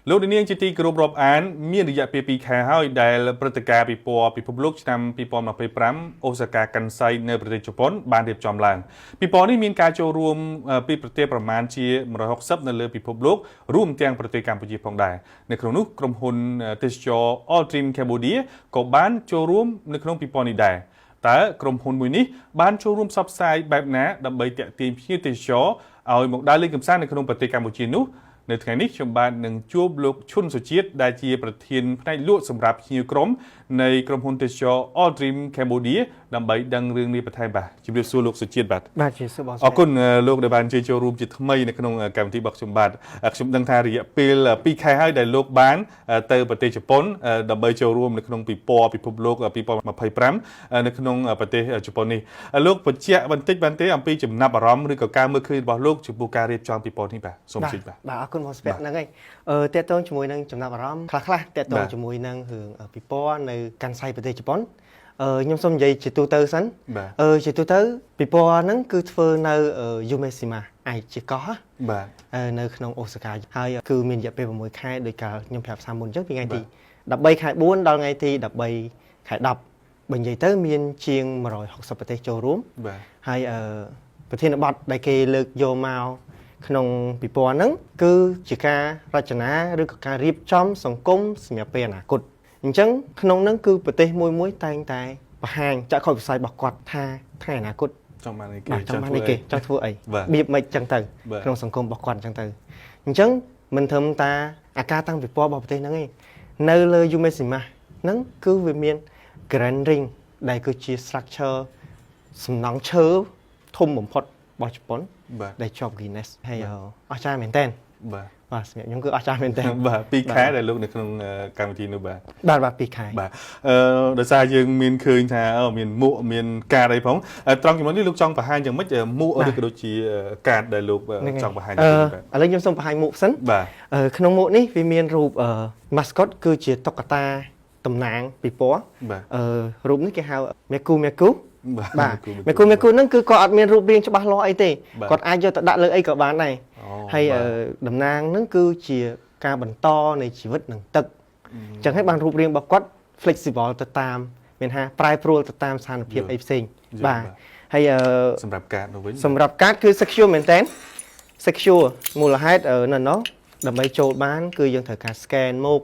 លោកនាងជាទីគោរពរាប់អានមានរយៈពេល2ខែហើយដែលព្រឹត្តិការណ៍ពិព័រណ៍ពិភពលោកឆ្នាំ2025អូសាកាកាន់សៃនៅប្រទេសជប៉ុនបានរៀបចំឡើងពិព័រណ៍នេះមានការចូលរួមពីប្រទេសប្រមាណជា160នៅលើពិភពលោករួមទាំងប្រទេសកម្ពុជាផងដែរនៅក្នុងនោះក្រុមហ៊ុនទេសចរ Altrim Cambodia ក៏បានចូលរួមនៅក្នុងពិព័រណ៍នេះដែរតើក្រុមហ៊ុនមួយនេះបានចូលរួមផ្សព្វផ្សាយបែបណាដើម្បីទាក់ទាញភ្ញៀវទេសចរឲ្យមកដើរលេងកម្សាន្តនៅក្នុងប្រទេសកម្ពុជានោះនៅថ្ងៃនេះខ្ញុំបាននឹងជួបលោកឈុនសុជាតិដែលជាប្រធានផ្នែកលក់សម្រាប់ភ្ញៀវក្រុមនៃក្រុមហ៊ុនទេសចរ Altrim Cambodia ដើម្បីដឹងរឿងនេះបន្ថែមបាទជម្រាបសួរលោកសុជាតិបាទបាទជាសួរបងអរគុណលោកដែលបានជួយចូលរួមជាថ្មីនៅក្នុងកម្មវិធីរបស់ខ្ញុំបាទខ្ញុំដឹងថារយៈពេល2ខែហើយដែលលោកបានទៅប្រទេសជប៉ុនដើម្បីចូលរួមនៅក្នុងពិព័រណ៍ពិភពលោក2025នៅក្នុងប្រទេសជប៉ុននេះលោកបញ្ជាក់បន្តិចបានទេអំពីចំណាប់អារម្មណ៍ឬក៏ការមើលឃើញរបស់លោកចំពោះការរៀបចំពិព័រណ៍នេះបាទសូមជម្រាបបាទបាទអរគុណបងស្ពាក់ហ្នឹងហើយតេតងជាមួយនឹងចំណាប់អារម្មណ៍ខ្លះៗតេតងជាមួយនឹងរឿងពិព័រណ៍នៅកាន់សៃប្រទេសជប៉ុនខ្ញុំសូមនិយាយជាទូទៅសិនជាទូទៅពិព័រណ៍ហ្នឹងគឺធ្វើនៅ Yumeshima អាចជាកោះបាទនៅក្នុងអូសាកាហើយគឺមានរយៈពេល6ខែដោយកាលខ្ញុំប្រាប់សាមុនអញ្ចឹងពីថ្ងៃទី13ខែ4ដល់ថ្ងៃទី13ខែ10បើនិយាយទៅមានជាង160ប្រទេសចូលរួមហើយប្រធានបទដែលគេលើកយកមកក្នុងពិព័រណ៍ហ្នឹងគឺជាការរចនាឬក៏ការរៀបចំសង្គមសម្រាប់ពេលអនាគតអញ្ចឹងក្នុងហ្នឹងគឺប្រទេសមួយតែងតែបង្ហាញចក្ខុវិស័យរបស់គាត់ថាថ្ងៃអនាគតចង់បានអីគេចង់ធ្វើអីបៀបមិនចឹងទៅក្នុងសង្គមរបស់គាត់ចឹងទៅអញ្ចឹងមិនត្រឹមតាអាការតាំងពិព័រណ៍របស់ប្រទេសហ្នឹងទេនៅលើ Yumeshima ហ្នឹងគឺវាមាន Grand Ring ដែលគឺជា structure សំណង់ឈើធំបំផុតរបស់ជប៉ុនដែលជាប់ Guinness ហើយអស្ចារ្យមែនតើបាទសម្រាប់ខ្ញុំគឺអស្ចារ្យមែនតើបាទ2ខែដែលលោកនៅក្នុងកម្មវិធីនោះបាទ2ខែបាទដោយសារយើងមានឃើញថាមានមួកមានកាតអីផងត្រង់ចំណុចនេះលោកចង់បង្ហាញយ៉ាងម៉េចមួកឬក៏ដូចជាកាតដែលលោកចង់បង្ហាញឥឡូវខ្ញុំសូមបង្ហាញមួកសិនបាទក្នុងមួកនេះវាមានរូប mascot គឺជាតុក្កតាតំណាងពិព័រណ៍រូបនេះគេហៅ Meku បាទមេគូហ្នឹងគឺគាត់អត់មានរូបរាងច្បាស់លាស់អីទេគាត់អាចយកទៅដាក់លើអីក៏បានដែរហើយតំណាងហ្នឹងគឺជាការបន្តនៃជីវិតនឹងទឹកអញ្ចឹងហើយបានរូបរាងរបស់គាត់ flexible ទៅតាមមានថាប្រែប្រួលទៅតាមស្ថានភាពអីផ្សេងបាទហើយសម្រាប់កាតនោះវិញសម្រាប់កាតគឺ secure មែនតើ secure មូលហេតុនៅនោះដើម្បីចូលបានគឺយើងត្រូវការ scan មុខ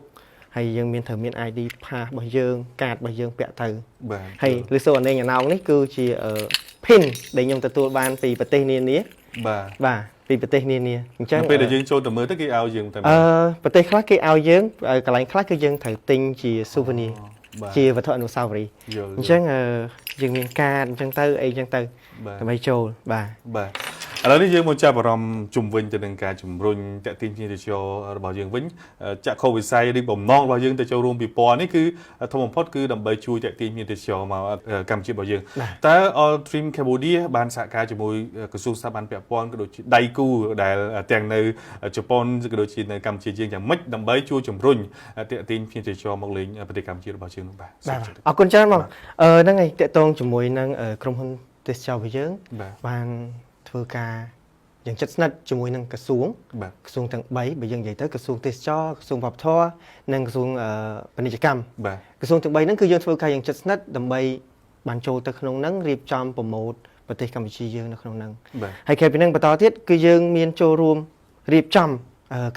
ហើយយើងត្រូវមាន ID pass របស់យើងកាតរបស់យើងពាក់ទៅហើយឬសូអាណងនេះគឺជា pin ដែលខ្ញុំទទួលបានពីប្រទេសនានាបាទពីប្រទេសនានាអញ្ចឹងពេលដែលយើងចូលទៅមើលទៅគេឲ្យយើងតែប្រទេសខ្លះគេឲ្យយើងកន្លែងខ្លះគឺយើងត្រូវទិញជា souvenir ជាវត្ថុអនុស្សាវរីយ៍អញ្ចឹងយើងមានកាតអញ្ចឹងទៅអីអញ្ចឹងទៅដើម្បីចូលបាទឥឡូវនេះយើងមកចាប់អារម្មណ៍ជំវិញទៅនឹងការជំរុញតាក់ទាញភ្ញៀវទេសចររបស់យើងវិញចក្ខុវិស័យឬបំណងរបស់យើងទៅចូលរួមពិព័រណ៍នេះគឺធំបំផុតគឺដើម្បីជួយតាក់ទាញភ្ញៀវទេសចរមកកម្ពុជារបស់យើងតើ Altrim Cambodia បានសហការជាមួយក្រសួងស្ថាប័នពាក់ព័ន្ធក៏ដូចជាដៃគូដែលទាំងនៅជប៉ុនក៏ដូចជានៅកម្ពុជាយើងយ៉ាងម៉េចដើម្បីជួយជំរុញតាក់ទាញភ្ញៀវទេសចរមកលេងប្រទេសកម្ពុជារបស់យើងនោះបាទអរគុណច្រើនបងហ្នឹងហើយតាក់ទងជាមួយនឹងក្រុមហ៊ុនទេសចររបស់យើងបានធ្វើការយ៉ាងជិតស្និទ្ធជាមួយនឹងក្រសួងទាំង3បើយើងនិយាយទៅក្រសួងទេសចរក្រសួងវប្បធម៌និងក្រសួងពាណិជ្ជកម្មក្រសួងទាំង3ហ្នឹងគឺយើងធ្វើការយ៉ាងជិតស្និទ្ធដើម្បីបានចូលទៅក្នុងហ្នឹងរៀបចំប្រម៉ូទប្រទេសកម្ពុជាយើងនៅក្នុងហ្នឹងហើយក្រៅពីហ្នឹងបន្តទៀតគឺយើងមានចូលរួមរៀបចំ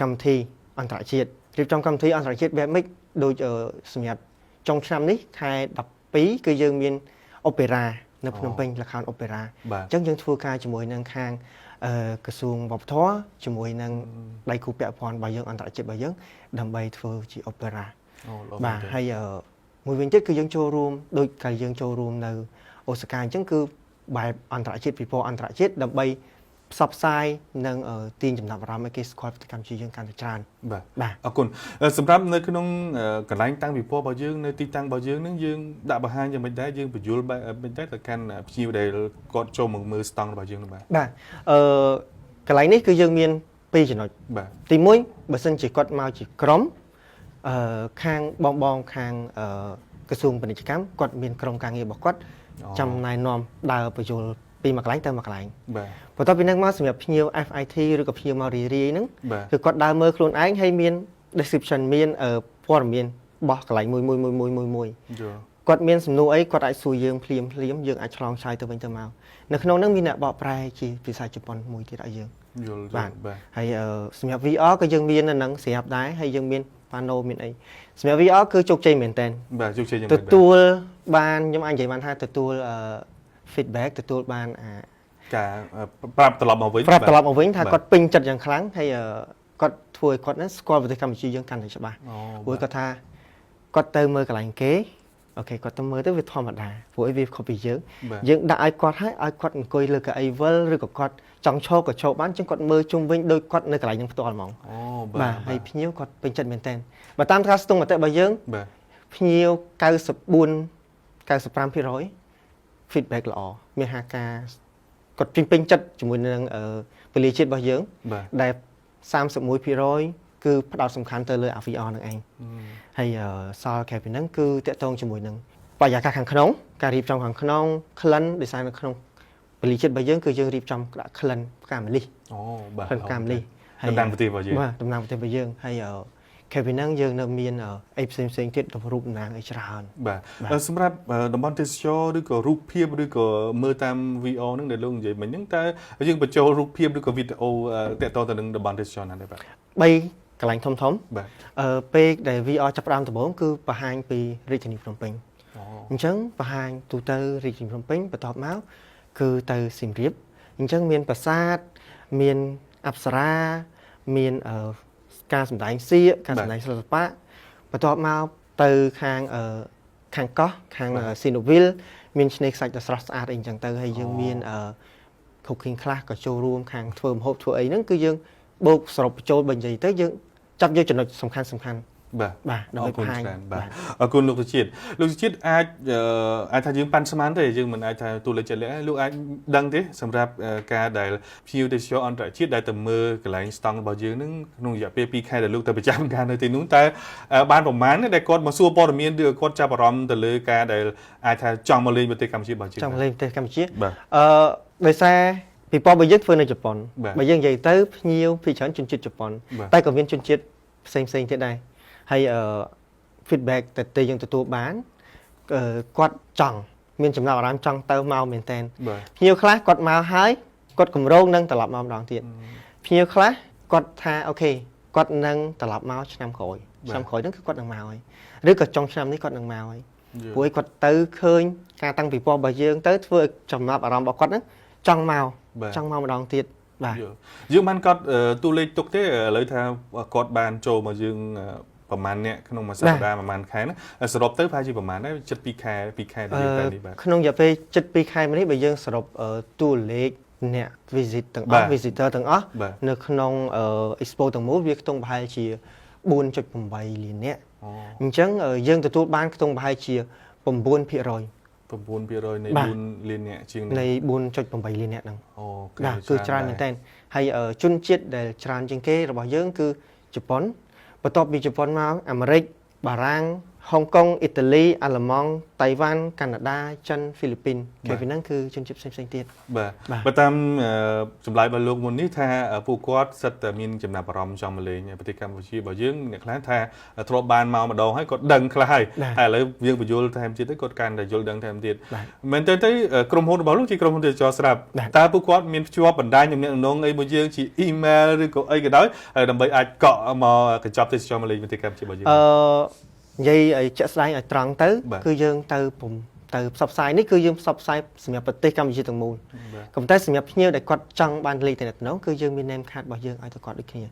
កម្មវិធីអន្តរជាតិរៀបចំកម្មវិធីអន្តរជាតិបែបម៉េចដូចសម្រាប់ចុងឆ្នាំនេះខែ12គឺយើងមានអូប៉េរ៉ានៅភ្នំពេញល្ខោនអូប៉េរ៉ាអញ្ចឹងយើងធ្វើការជាមួយនឹងខាងក្រសួងវប្បធម៌ជាមួយនឹងដៃគូពាក់ព័ន្ធរបស់យើងអន្តរជាតិរបស់យើងដើម្បីធ្វើជាអូប៉េរ៉ាបាទហើយមួយវិញទៀតគឺយើងចូលរួមដូចកាលយើងចូលរួមនៅអូសាកាអញ្ចឹងគឺបែបអន្តរជាតិពិព័រណ៍អន្តរជាតិដើម្បីផ្សព្វផ្សាយនិងទាញចំណាប់អារម្មណ៍ឲ្យគេស្គាល់ប្រទេសកម្ពុជាយើងកាន់តែច្រើនបាទអរគុណសម្រាប់នៅក្នុងកន្លែងតាំងពិព័រណ៍របស់យើងនៅទីតាំងរបស់យើងនឹងយើងដាក់បង្ហាញយ៉ាងម៉េចដែរយើងបញ្យល់មិនដែរទៅកាន់ភ្ញៀវដែលគាត់ចូលមកមើលស្តង់របស់យើងនោះបាទកន្លែងនេះគឺយើងមាន2ចំណុចទី1បើសិនជាគាត់មកជាក្រុមខាងបងខាងក្រសួងពាណិជ្ជកម្មគាត់មានក្រុមការងាររបស់គាត់ចាំណែនាំដើរបញ្យល់ពីមួយកន្លែងទៅមួយកន្លែងបន្ទាប់ពីហ្នឹងមកសម្រាប់ភ្ញៀវ FIT ឬក៏ភ្ញៀវមករីរាយហ្នឹងគឺគាត់ដើរមើលខ្លួនឯងហើយមាន description មានព័ត៌មានបោះកន្លែងមួយគាត់មានសំណួរអីគាត់អាចសួរយើងភ្លាមយើងអាចឆ្លងឆ្លើយទៅវិញទៅមកនៅក្នុងហ្នឹងមានអ្នកបកប្រែជាភាសាជប៉ុនមួយទៀតឲ្យយើងយល់បាទហើយសម្រាប់ VR ក៏យើងមាននៅនឹងស្រាប់ដែរហើយយើងមាន pano មានអីសម្រាប់ VR គឺជោគជ័យមែនតើបាទជោគជ័យយ៉ាងម៉េចទទួលបានខ្ញុំអាចនិយាយបានថាទទួល feedback ទទួលបានការប្រាប់ត្រឡប់មកវិញថាគាត់ពេញចិត្តយ៉ាងខ្លាំងហើយគាត់ធ្វើឲ្យគាត់ហ្នឹងស្គាល់ប្រទេសកម្ពុជាយើងកាន់តែច្បាស់ព្រោះគាត់ថាគាត់ទៅមើលកន្លែងគេអូខេគាត់ទៅមើលទៅវាធម្មតាព្រោះអីវាខុសពីយើងដាក់ឲ្យគាត់អង្គុយលើកៅអីវិលឬក៏គាត់ចង់ឈរក៏ឈរបានចឹងគាត់មើលជុំវិញដោយគាត់នៅកន្លែងហ្នឹងផ្ទាល់ហ្មងបាទហើយភ្ញៀវគាត់ពេញចិត្តមែនតើបើតាមការស្ទង់មតិរបស់យើងភ្ញៀវ95% feedback ល្អមានហាការគាត់ពេញចិត្តជាមួយនឹងពលាជាតិរបស់យើងដែល31%គឺផ្ដោតសំខាន់ទៅលើ VR នឹងឯងហើយសល់ខែពីហ្នឹងគឺតកតងជាមួយនឹងបរិយាកាសខាងក្នុងការរៀបចំខាងក្នុងក្លិន design នៅក្នុងពលាជាតិរបស់យើងគឺយើងរៀបចំដាក់ក្លិនផ្កាម្លិះបាទផ្កាម្លិះហើយដំណាំប្រទេសរបស់យើងបាទដំណាំប្រទេសរបស់យើងហើយខែពីហ្នឹងយើងនៅមានអីផ្សេងទៀតរូបតំណាងអីច្រើនបាទសម្រាប់តំបន់ទេសចរឬក៏រូបភាពឬក៏មើលតាម VR ហ្នឹងដែលលោកនិយាយមិញហ្នឹងតើយើងបញ្ចូលរូបភាពឬក៏វីដេអូតាក់ទងទៅនឹងតំបន់ទេសចរណាដែរបាទ3កន្លែងធំបាទពេលដែល VR ចាប់ផ្ដើមដំបូងគឺបង្ហាញពីរាជធានីភ្នំពេញអញ្ចឹងបង្ហាញទូទៅរាជធានីភ្នំពេញបន្ទាប់មកគឺទៅសៀមរាបអញ្ចឹងមានប្រាសាទមានអប្សរាមានការសម្ដែងសៀកការសម្ដែងសិល្បៈបន្ទាប់មកទៅខាងកោះខាងស៊ីណូវីលមានឆ្នេរខ្សាច់ដ៏ស្រស់ស្អាតអីចឹងទៅហើយយើងមានcooking ខ្លះក៏ចូលរួមខាងធ្វើម្ហូបធ្វើអីហ្នឹងគឺយើងបូកសរុបបញ្ចូលបញ្ចេញទៅយើងចាប់យកចំណុចសំខាន់បាទដើម្បីបង្ហាញបាទអរគុណលោកសុជាតិអាចថាយើងប៉ាន់ស្មានទេយើងមិនអាចថាទូលេខជាក់លាក់លោកអាចដឹងទេសម្រាប់ការដែលភ្ញៀវទេសចរអន្តរជាតិដែលទៅមើលកន្លែងស្តង់របស់យើងនឹងក្នុងរយៈពេល2ខែដែលលោកទៅប្រចាំការនៅទីនោះតើបានប្រមាណដែលគាត់មកសួរព័ត៌មានឬគាត់ចាប់អារម្មណ៍ទៅលើការដែលអាចថាចង់មកលេងប្រទេសកម្ពុជារបស់យើងចង់លេងប្រទេសកម្ពុជាដោយសារពីពណ៌របស់យើងធ្វើនៅជប៉ុនបើយើងនិយាយទៅភ្ញៀវពីច្រើនជនជាតិជប៉ុនតែក៏មានជនជាតិផ្សេងទៀតដែរហើយfeedback តែយើងទទួលបានគាត់ចង់មានចំណាប់អារម្មណ៍ចង់ទៅមកមែនតើភ្ញៀវខ្លះគាត់មកហើយគាត់កម្រងនឹងត្រឡប់មកម្ដងទៀតភ្ញៀវខ្លះគាត់ថាអូខេគាត់នឹងត្រឡប់មកឆ្នាំក្រោយហ្នឹងគឺគាត់នឹងមកហើយឬក៏ចុងឆ្នាំនេះគាត់នឹងមកហើយព្រោះគាត់ទៅឃើញការតាំងពិព័រណ៍របស់យើងទៅធ្វើឲ្យចំណាប់អារម្មណ៍របស់គាត់ហ្នឹងចង់មកម្ដងទៀតបាទយើងបានកត់ទូលេខទុកទេឥឡូវថាគាត់បានចូលមកយើងប្រហែលអ្នកក្នុងមួយសប្តាហ៍ប្រហែលខែណាសរុបទៅប្រហែលជាប្រហែលដែរចិត្ត2ខែដែលយើងទៅនេះបាទក្នុងរយៈពេលចិត្ត2ខែនេះបើយើងសរុបតួលេខអ្នក visit ទាំងអស់ visitor ទាំងអស់នៅក្នុង expo ទាំងមូលវាខ្ទង់ប្រហែលជា 4.8 លានអ្នកអញ្ចឹងយើងទទួលបានខ្ទង់ប្រហែលជា 9% នៃ4លានអ្នកជាងនៃ 4.8 លានអ្នកហ្នឹងគឺច្រើនមែនតើហើយជនជាតិដែលច្រើនជាងគេរបស់យើងគឺជប៉ុនបន្ទាប់ពីជប៉ុនមកអាមេរិកបារាំងហុងកុងអ៊ីតាលីអាល្លឺម៉ង់តៃវ៉ាន់កាណាដាចិនហ្វីលីពីនគេពីហ្នឹងគឺជនជាតិផ្សេងទៀតបាទបើតាមចម្លើយរបស់លោកមុននេះថាពួកគាត់សិតតែមានចំណាប់អារម្មណ៍ចង់មកលេងប្រទេសកម្ពុជារបស់យើងអ្នកខ្លះថាធ្លាប់បានមកម្ដងហើយគាត់ដឹងខ្លះហើយឥឡូវយើងបញ្យល់ថែមទៀតទៅគាត់កាន់តែយល់ដឹងថែមទៀតមែនតើក្រុមហ៊ុនរបស់លោកជាក្រុមហ៊ុនទេសចរស្រាប់តើពួកគាត់មានភ្ជាប់បណ្ដាញទំនាក់ទំនងអីមួយយើងជាអ៊ីមែលឬក៏អីក៏ដោយដើម្បីអាចកក់មកកញ្ចប់ទេសចរមកលេងប្រទេសកម្ពុជារបស់យើងនិយាយឲ្យជាក់ស្ដែងឲ្យត្រង់ទៅគឺយើងទៅផ្សព្វផ្សាយនេះគឺយើងផ្សព្វផ្សាយសម្រាប់ប្រទេសកម្ពុជាទាំងមូលក៏ប៉ុន្តែសម្រាប់ភ្ញៀវដែលគាត់ចង់បានលេខទំនាក់ទំនងគឺយើងមាន name card របស់យើងឲ្យទៅគាត់ដូចគ្នា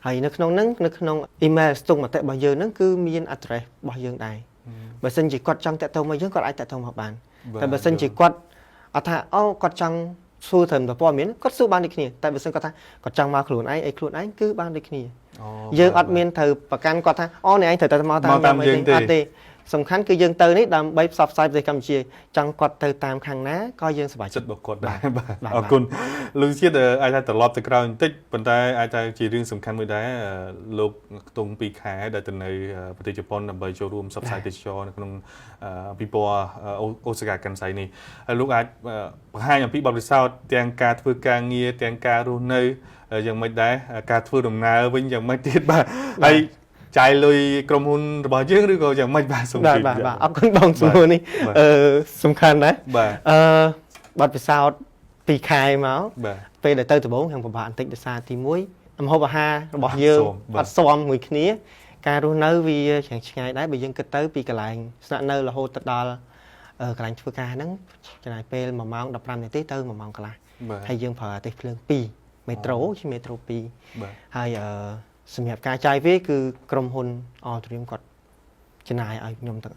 ហើយនៅក្នុងហ្នឹងនៅក្នុង email ស្ទង់មតិរបស់យើងហ្នឹងគឺមាន address របស់យើងដែរបើសិនជាគាត់ចង់តាក់ទងមកយើងគាត់អាចតាក់ទងមកបានតែបើសិនជាគាត់អត់ថាគាត់ចង់សួរត្រឹមតែព័ត៌មានគាត់សួរបានដូចគ្នាតែបើសិនគាត់ថាគាត់ចង់មកខ្លួនឯងអីខ្លួនឯងគឺបានដូចគ្នាយើងអត់មានត្រូវប្រកាន់គាត់ថាអ្នកឯងត្រូវតែមកតាមយើងទេអត់ទេសំខាន់គឺយើងទៅនេះដើម្បីផ្សព្វផ្សាយប្រទេសកម្ពុជាចង់គាត់ទៅតាមខាងណាក៏យើងសប្បាយចិត្តរបស់គាត់ដែរបាទអរគុណលោកជាតិអាចថាត្រឡប់ទៅក្រោយបន្តិចប៉ុន្តែអាចថាជារឿងសំខាន់មួយដែរលោកខ្ទង់2ខែដែលទៅនៅប្រទេសជប៉ុនដើម្បីចូលរួមផ្សព្វផ្សាយទេសចរនៅក្នុងពិព័រណ៍អូសាកាកាន់សៃនេះហើយលោកអាចបង្ហាញអំពីបទពិសោធន៍ទាំងការធ្វើការងារទាំងការរស់នៅយ៉ាងម៉េចដែរការធ្វើដំណើរវិញយ៉ាងម៉េចទៀតបាទហើយ chạy lùi cầm hôn bảo chứ rồi có chẳng may bà sống bà ốc con bông xuống đi xung khăn đấy bật về sau bị khai máu về để tới từ 4 hàng bạn tích được xa thì muối hộp bà ha bỏ dương bắt xóm người kia ca rô nâu vì chẳng ngày đấy bây giờ kết tới vì cái lạnh sẵn nơi là hô tật đo cái lạnh phơi ca nắng cái này pe mà mong đập ram này tí tư mà mong cái lại hay dương phở tây phương pi metro chứ metro pi hay sự nghiệp ca trai viết cứ cầm hôn tụi cọt trên này ở nhom tận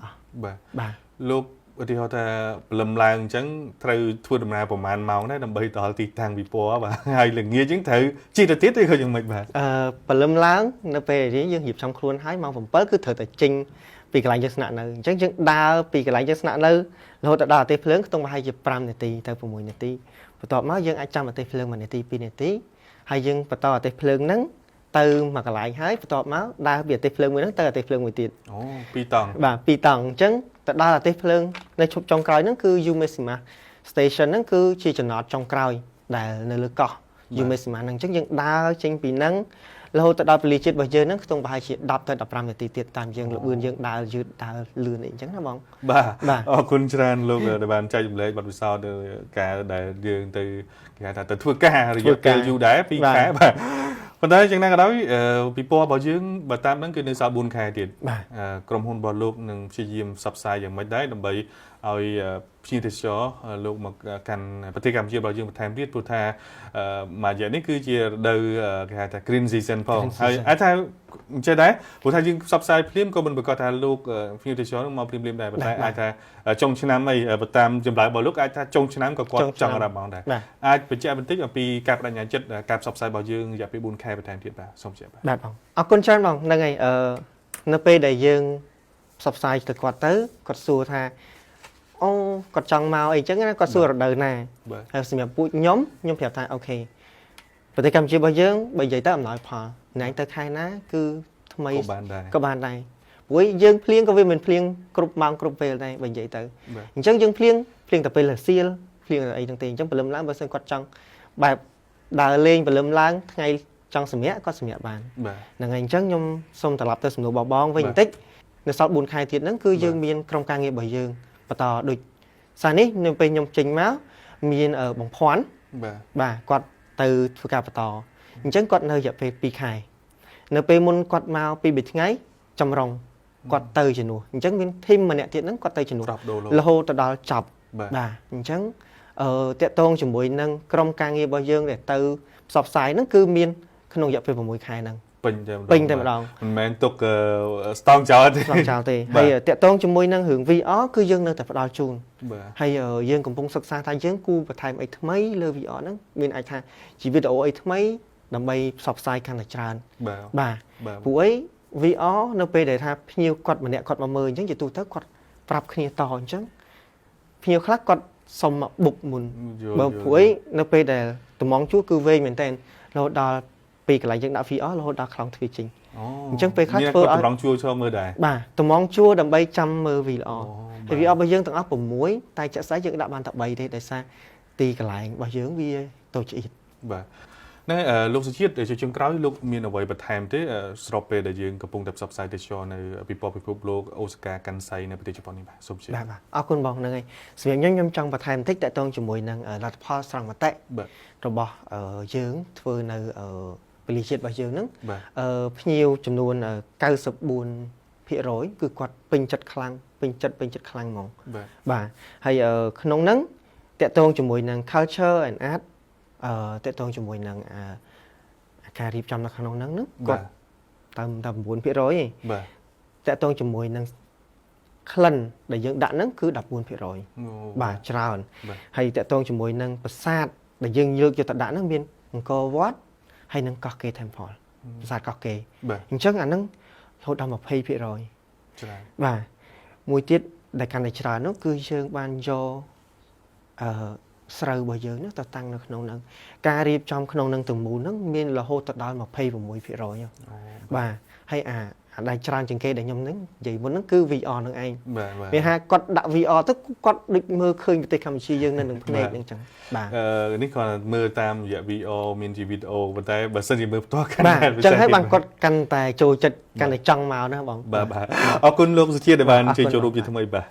bà lúc thì họ ta lầm làng chẳng thay thua đầm nào của màn máu đấy đầm bay tỏ thì thằng bị po bà hay là nghe chứng thử chi là tiết thì hơi dừng mình bà lầm láng nó về thì dương hiệp xong khuôn hái mong phẩm bớt cứ thử tại trình vì cái lạnh just nạn nơi chắc chắn đa vì cái lạnh just nạn nơi là họ ta đào tây phương tông hai dịp pram này tì tới phụ mùi này tì và tọt máu dương ai chăm mà tây phương mà này tì pi này tí hay dương và tọt tây phương nắng từ mà cái lạnh hái và tọt máu đa biệt tây phương mới nắng tới tây phương mới tiền pi tầng chấn đa là tây phươngในชุดจองกลอยนั่นคือยูเมสิมาสเตชันนั่นคือชีจนอดจองกลอยแต่ในเลือกก่อยูเมสิมานั่งจังยังดาวเชิงปีนั่งเราตัดดาวไปลีจิตบ่เจอนั่งตรงบ่ายชีดับแต่ดับรำแต่ตีตามยังหรืออื่นยังดาวยืดดาวลื่นอีกจังนะมองคุณชราญลูกในบ้านใจจุ่มเล็กบัดวิสาวเดือการได้ยืนtừการแต่ทั่วกาหรือยังอยู่ได้ปีแค่บ่วันนั้นจังนั้นก็ได้ปีปัวบ่ยืงบ่ตามนั่นคือในสาวบุญแค่ติดกรมหุ้นบ่ลูกหนึ่งชิยิมซับไซอย่างไม่ได้ดำไปเอาพี่ที่ชอลูกมากันปฏิกรรมเชื่อบ่ยืงมาแทนที่พุทธามาอย่างนี้คือเชื่อเดือการแต่กรีนซีซันพอไอ้ท่าใช่ได้พุทธายืงซับไซพลิมก็มันประกอบท่าลูกพี่ที่ชอมาพลิมได้แต่ไอ้ท่าจงชนะไม่ตามจำหลายบ่ลูกไอ้ท่าจงชนะก็กอดจังระบองได้ไอ้เป็นเจ้าเป็นติ๊กปีการปัญญาจัดการซับไซบ่ยืงอย่าไปบุญแค่ไปแทนที่บ่ส่งเสียบ่ได้บ่เอาคนชั้นบ่นั่นไงในปีใดยืงซับไซแต่กอดตื้อกอดสู้ท่ากดจังมาไอ้จังนั้นก็สู้ระดับน่ะสมัยปุ๊ย้อมเพียบทายโอเคปฏิกรรมชีบเยอะใบใหญ่ตั้มหน่อยพอไหนตะไคร้นะคือทำไมก็บานได้ปุ้ยยังเพลียงก็เว้นเพลียงกรุบมังกรุบเปลได้ใบใหญ่ตั้งจังยังเพลียงแต่เป็นละเซียเพลียงไอ้ต่างๆจังเปลือมล้างเปอร์เซ็นต์กดจังแบบดาวเล่งเปลือมล้างไงจังสมัยก็สมัยบานนั่งไงจังยมส่งตลับแต่สมุนบ่บองไว้ยังติ๊กในซอสบุญไข่เทียนนั้นคือยังมีกรมการเงินใบยังต่อโดยสารนี้นึงเป็นยมจริงมั้ยมีบงพรบ่ากอดtừ phụ cảต่อจังกอดเนยจะไปปีไข่เนยไปมุนกอดมาปีบิดไงจำรองกอดtừจะหนูจังเป็นทิมมาเนี่ยที่นั้นกอดtừจะหนูแล้วโหตะดอจับบ่าจังเตะตรงจมูกนั่งกรมการเงินบ่เยิงแต่từสอบสายนั่นคือมีนขนมจะไปผมมวยไข่นั่งปิงแต่มาดองมันแมนตกสตองจอดhayเตะตรงจมูกนั่งหึงวีอ๋อคือยังนั่งแต่ดาวจูนhayยังกำลังศึกษาทางยังกูไปทำไอ้ทำไมเลือวีอ๋อนั่งมีไอ้ทางชีวิตโอ้ไอ้ทำไมนำไปสอบสายกันในจานบ่าผู้ไอ้วีอ๋อนั่งไปได้ทำพิ้วกดมาเนี่ยกดมาเมย์ยังจะตัวเท่ากดปรับขี้ต่อจังพิ้วคลักกดสมบุกมุนผู้ไอ้นั่งไปได้ตัวมองชั่วคือเวย์เหมือนเต้นเราดาปีกหลายยังดาวฟีอ๋อเราดาคลองทวีจริงจังไปคลักเฟอร์ร้องชั่วชอบมือได้บ่าตัวมองชั่วดำไปจำมือวีอ๋อvì ở bây giờ tầng áp bầm muối tay chặt sái dựng đã bàn tập bày thế tại sao tì cả lại bao giờ vì tổ chức bà này lúc chiết để cho chương cáo lúc miền ở vậy bật thèm thế srope để dương cầm bông tập sập sai để cho này people blog Osaka Kansai này để cho bọn mình bà sớm chưa bà ở con bong này sự nhóm trong bật thèm thích tại tôn cho mùi năng là pha sang mà tệ rồi bỏ dương phơi này bị liệt chết bao giờ nữa nhiều chấm nuôn cao sập buồn phía rối cứ quạt bình chặt khangเป็นจัดคลังมองบ่าให้ขนมนั้นเตะตรงจมูกนาง culture and art เตะตรงจมูกนางการรีบจำนักขนมนั้นนึกกดตามบุญพี่ร้อยเตะตรงจมูกนางคลันแต่ยังดันนั้นคือดับบุญพี่ร้อยบ่าชราวนให้เตะตรงจมูกนางประสาทแต่ยังเยอะจะตัดดันนั้นเป็นก็วัดให้นางก็เกยแทมพอลประสาทก็เกยอย่างเช่นอันนั้นเราทำแบบให้พี่ร้อยบ่ามวยtiết đạiการในชราnóคือเชิงบานโยสระบ่เยอะnóตั้งในขนมนั้นการรีบจอมขนมนั้นถึงหมู่นั้นมีเราโหตัดดาวมาเพย์ผมมวยพี่ร้อยบ่าให้ ដៃច្រើនជាងគេដែលខ្ញុំហ្នឹងនិយាយមុនហ្នឹងគឺ VR នឹងឯង បាទបាទ វាថាគាត់ដាក់ VR ទៅគាត់ដូចមើលឃើញប្រទេសកម្ពុជាយើងនៅនឹងភ្នែកហ្នឹងចឹងបាទ នេះគាត់មើលតាមរយៈ VR មានជាវីដេអូប៉ុន្តែបើសិនជាមើលផ្ទាល់កាន់ បាទអញ្ចឹងហើយបានគាត់កាន់តែចូលចិត្តកាន់តែចង់មកណាបង បាទបាទអរគុណលោកសុធាដែលបានជួយចូលរួមជាថ្មីបាទ